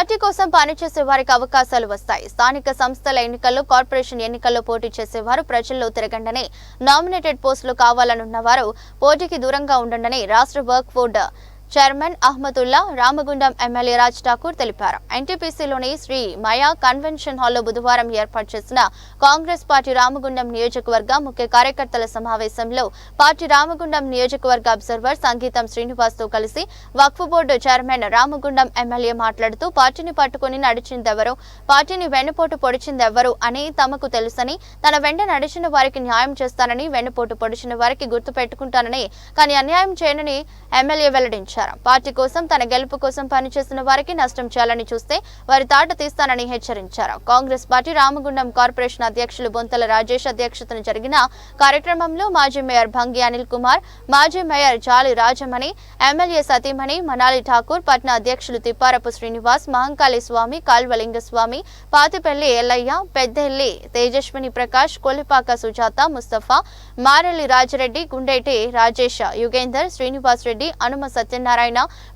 Party కోసం పనిచేసే వారికి అవకాశాలు వస్తాయి. స్థానిక సంస్థల ఎన్నికల్లో, కార్పొరేషన్ ఎన్నికల్లో పోటీ చేసేవారు ప్రజల్లో తిరగండని, నామినేటెడ్ పోస్టులు కావాలనున్న వారు పోటీకి దూరంగా ఉండండని రాష్ట్ర work board chairman Ahmadullah, Ramagundam MLA Raj Thakur తెలిపారు. ఎన్టీపీసీలోని శ్రీ మయా కన్వెన్షన్ హాల్లో బుధవారం ఏర్పాటు చేసిన కాంగ్రెస్ పార్టీ రామగుండం నియోజకవర్గ ముఖ్య కార్యకర్తల సమావేశంలో పార్టీ రామగుండం నియోజకవర్గ అబ్జర్వర్ సంగీతం శ్రీనివాస్ తో కలిసి వక్ఫ్ బోర్డు చైర్మన్ రామగుండం ఎమ్మెల్యే మాట్లాడుతూ పార్టీని పట్టుకుని నడిచిందెవరు, పార్టీని వెన్నుపోటు పొడిచిందెవరు అని తమకు తెలుసని, తన వెంట నడిచిన వారికి న్యాయం చేస్తానని, వెన్నుపోటు పొడిచిన వారికి గుర్తు పెట్టుకుంటానని, కానీ అన్యాయం చేయనని ఎమ్మెల్యే వెల్లడించారు. పార్టీ కోసం, తన గెలుపు కోసం పనిచేసిన వారికి నష్టం చేయాలని చూస్తే వారి తాట తీస్తానని హెచ్చరించారు. కాంగ్రెస్ పార్టీ రామగుండం కార్పొరేషన్ అధ్యక్షులు బొంతల రాజేష్ అధ్యక్షతన జరిగిన కార్యక్రమంలో మాజీ మేయర్ భంగి అనిల్ కుమార్, మాజీ మేయర్ జాలి రాజమణి, ఎమ్మెల్యే సతీమణి మనాలి ఠాకూర్, పట్న అధ్యక్షులు తిప్పారపు శ్రీనివాస్, మహంకాళి స్వామి, కాల్వలింగ స్వామి, పాతిపల్లి ఎల్లయ్య, పెద్దెల్లి తేజస్విని ప్రకాష్, కొలిపాక సుజాత, ముస్తఫా, మారెల్లి రాజరెడ్డి, గుండేటి రాజేష్, యుగేందర్, శ్రీనివాస్ రెడ్డి, అనుమ సత్యనారాయణ,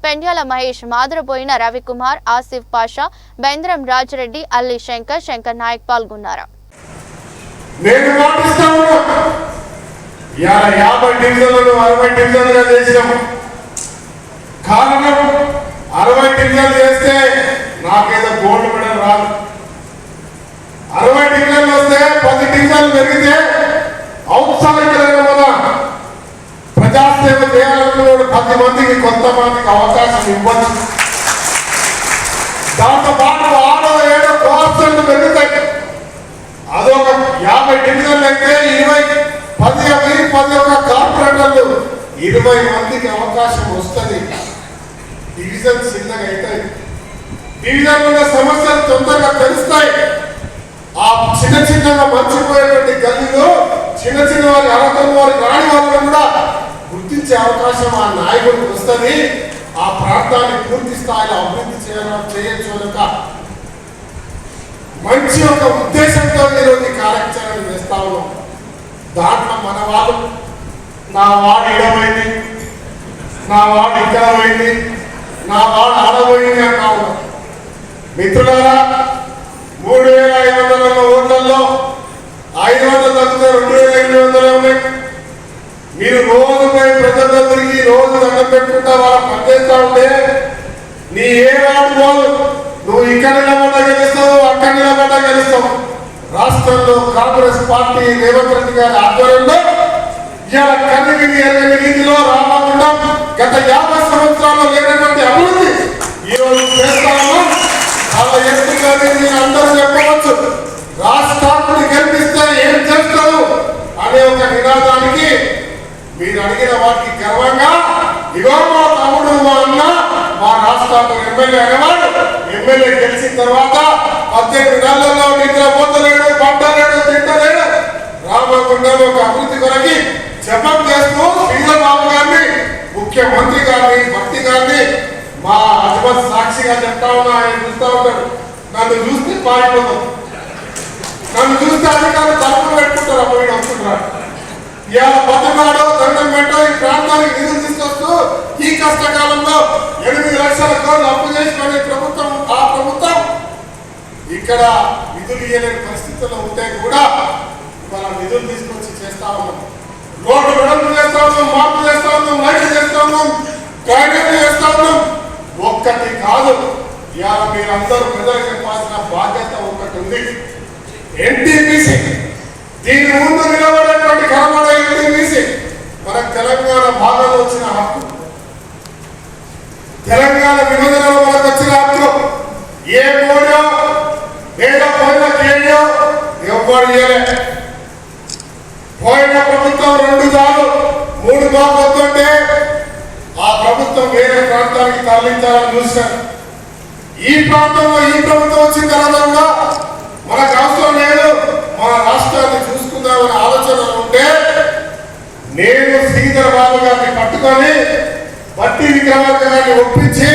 పెండ్యాల మహేష్, మాదరబోయిన రవికుమార్, ఆసిఫ్ పాషా, బెంద్రం రాజరెడ్డి, అల్లి శంకర్, శంకర్ నాయక్ పాల్గొన్నారు. కారణం 60 డివిజన్లు చేస్తే నాకేదో గోల్డ్ మెడల్ రాదు. 60 డివిజన్లు వస్తే 10 డివిజన్లు పెరిగితే ఔత్సాహికులైన మన ప్రజాసేవ చేయాలనుకున్న 10 మందికి, కొత్త మందికి అవకాశం ఇవ్వచ్చు. దాంతో పాటు 6-7% పెరుగుతాయి. అదొక 50 డివిజన్లు అయితే 10 కార్పొరేటర్లు 20 మందికి అవకాశం వస్తుంది. డివిజన్ చిన్నగా అవుతాయి. డివిజన్ ఉన్న సమస్యలు తొందరగా తెలుస్తాయి. ఆ చిన్నగా మర్చిపోయేటువంటి గల్లీలో చిన్న వారి అర్హతలు, వారి రాని వాళ్ళని కూడా గుర్తించే అవకాశం ఆ నాయకుడికి వస్తుంది. ఆ ప్రాంతాన్ని పూర్తి స్థాయిలో అభివృద్ధి చేయొచ్చు ఒక మంచి ఒక ఉద్దేశంతో ఈరోజు ఈ కార్యాచరణ చేస్తా ఉన్నాం. దాంట్లో మన వాళ్ళు నా వాడు ఇడమైంది, నా వాడు ఇక్కడ పోయింది, నా వాడు ఆడబోయింది అంటా ఉన్నాం. మిత్రులారా, 3500 ఓట్లలో 500 తగ్గితే 2800 ఉన్నాయి. మీరు రోజు పోయి ప్రజల్లో తిరిగి రోజు దండం పెట్టుకుంటా వాళ్ళ పనిచేస్తా ఉంటే నీ ఏ వాడు పోదు. నువ్వు ఇక్కడ నిలబడ్డా గెలుస్తావు, అక్కడ నిలబడ్డా గెలుస్తావు. రాష్ట్రంలో కాంగ్రెస్ పార్టీ రేవంత్ రెడ్డి గారి ఆధ్వర్యంలో ఇవాళ కనివిని ఎరగని రీతిలో రామగుండం గత 50 సంవత్సరాల్లో లేనటువంటి అభివృద్ధి ఈరోజు చేస్తా ఉన్నాం. చాలా ఎక్కువగా నేను అందరూ చెప్పవచ్చు. రాష్ట్రాన్ని గెలిపిస్తే ఏం చేస్తారు అనే ఒక నినాదానికి మీరు అడిగిన వాటికి గర్వంగా ఇగో మా తమ్ముడు, మా అన్న, మా రాష్ట్రానికి ఎమ్మెల్యే అనేవాడు. ఎమ్మెల్యే గెలిచిన తర్వాత 18 నెలల్లో నిద్రపోతలేడు, పంటలేడు, తింటలేడు. రామగుండం ఒక అభివృద్ధి కొరకి జపం చేస్తూ శ్రీరాబాబు గారిని, ముఖ్యమంత్రి గారిని, భక్తి గారిని మా అధిపతి సాక్షిగా చెప్తా ఉన్నా. ఆయన చూస్తూ ఉంటాడు. నన్ను చూస్తే పారిపోతాం, నన్ను చూస్తే అధికారులు తలుపులు పెట్టుకుంటారు. అప్పుడు వస్తుంటారు. ఇవాళ బతుకున్నాడు, దండం పెట్టో ఈ ప్రాంతానికి నిధులు తీసుకొస్తూ ఈ కష్టకాలంలో 8 లక్షల కోట్లు అప్పు చేసుకునే ప్రభుత్వం, ఆ ప్రభుత్వం ఇక్కడ నిధులు ఇవ్వలేని పరిస్థితుల్లో ఉంటే కూడా ఇవాళ నిధులు తీసుకొచ్చి చేస్తా ఉన్నాం. రోడ్డు వెడల్పు చేస్తా ఉన్నాం, మార్పు చేస్తా ఉన్నాం, లైట్లు చేస్తా ఉన్నాం, డ్రైనేజీలు చేస్తా ఉన్నాం. ఒక్కటి కాదు, ఇవాళ మీరందరూ ప్రజలకు చెప్పాల్సిన బాధ్యత ఒకటి ఉంది. ఎన్టీపీసీ, దీని ముందు నిలబడేటువంటి కనబడే ఎన్టీపీసీ మన తెలంగాణ భాగంలో వచ్చిన హక్కు, తెలంగాణ విభజనలో మనకు వచ్చిన హక్కు. ఏ కోడో లేదా పోయిన కేడో ఎవ్వరు ఇయ్యలే. పోయిన ప్రభుత్వం 2 సార్లు 3 బాగుంటుంటే ఆ ప్రభుత్వం వేరే ప్రాంతానికి తరలించాలని చూశారు. ఈ ప్రాంతంలో ఈ ప్రభుత్వం వచ్చిన తర్వాత మనకు అవసరం లేదు, మన రాష్ట్రాన్ని చూసుకుందామనే ఆలోచన ఉంటే నేను శ్రీధర్ బాబు గారిని పట్టుకొని బట్టి విక్రమార్క గారిని ఒప్పించి,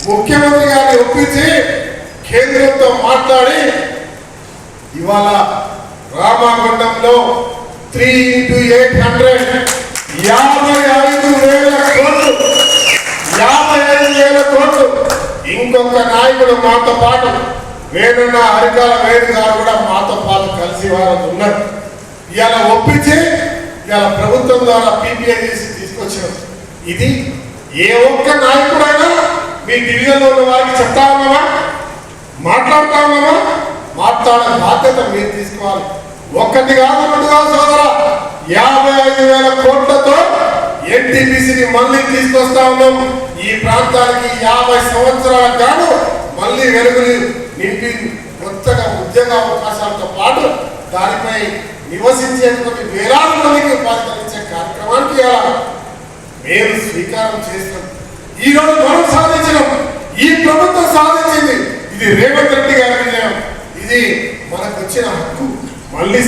ముఖ్యమంత్రి గారిని ఒప్పించి కేంద్రంతో మాట్లాడి ఇవాళ రామగుండంలో 3x800 55,000 కోట్లు ఇంకొక నాయకుడు మాతో పాటు వేణున్న హరికాల వేణు గారు కూడా మాతో పాటు కలిసి వారు ఉన్నారు. ఇవాళ ఒప్పించి ఇవాళ ప్రభుత్వం ద్వారా పీపీఐ చేసి తీసుకొచ్చారు. ఇది ఏ ఒక్క నాయకుడైనా మీ డివిజన్లో ఉన్న వారికి చెప్తా ఉన్నామా, మాట్లాడుతా ఉన్నామా? మాట్లాడే బాధ్యత మీరు తీసుకోవాలి. ఒక్కటి కాదు, రెండు కాదు సోదరా, 55,000 కోట్లతో ఎన్టీపీసీని మళ్ళీ తీసుకొస్తా ఉన్నాం. ఈ ప్రాంతానికి 50 సంవత్సరాలకు గాను మళ్ళీ వెలుగులు నింపి కొత్తగా ఉద్యోగ అవకాశాలతో పాటు దానిపై నివసించేటువంటి వేలాది మందికి ఉపాధి కలిగించే కార్యక్రమానికి మేము స్వీకారం చేస్తాం. ఈరోజు మనం సాధించడం, ఈ ప్రభుత్వం సాధించింది. ఇది రేవంత్ రెడ్డి గారి విజయం. ఇది మనకు వచ్చిన హక్కు మళ్ళీ